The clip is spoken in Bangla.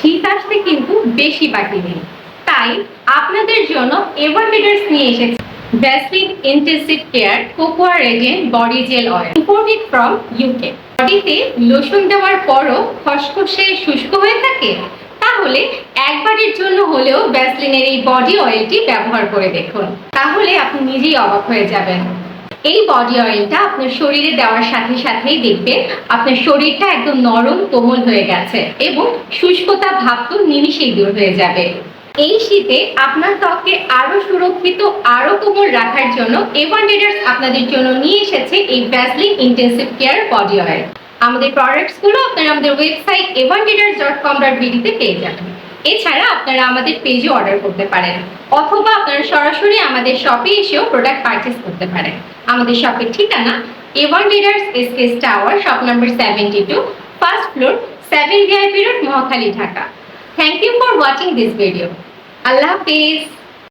শীত আসতে কিন্তু বেশি বাকি নেই, তাই আপনাদের জন্য এভারমেডার্স নিয়ে এসেছে Vaseline intensive care cocoa radiant body gel oil, imported from UK. বডিতে লোশন দেওয়ার পরও খসখসে শুষ্ক হয়ে থাকে? তাহলে একবারের জন্য হলেও ভ্যাসলিনের এই বডি অয়েলটি ব্যবহার করে দেখুন, তাহলে আপনি নিজেই অবাক হয়ে যাবেন। এই বডি অয়েলটা আপনার শরীরে দেওয়ার সাথে সাথেই দেখবেন আপনার শরীরটা একদম নরম কোমল হয়ে গেছে এবং শুষ্কতা ভাব তো নিমিষেই দূর হয়ে যাবে। এই শীতে আপনার ত্বককে আরো সুরক্ষিত, আরো কোমল রাখার জন্য এভারমেডার্স আপনাদের জন্য নিয়ে এসেছে এই Vaseline intensive care body oil. আমাদের প্রোডাক্টস গুলো আপনারা আমাদের ওয়েবসাইট evanmedas.com.bd তে পেয়ে যাবেন। এছাড়া আপনারা আমাদের পেজে অর্ডার করতে পারেন, অথবা আপনারা সরাসরি আমাদের শপে এসেও প্রোডাক্ট পারচেজ করতে পারেন। আমাদের শপের ঠিকানা এভারমেডার্স SKS tower, shop number 72, first floor, 7 VIP road, Mohakhali, Dhaka. Thank you for watching this video. Allah Hafiz.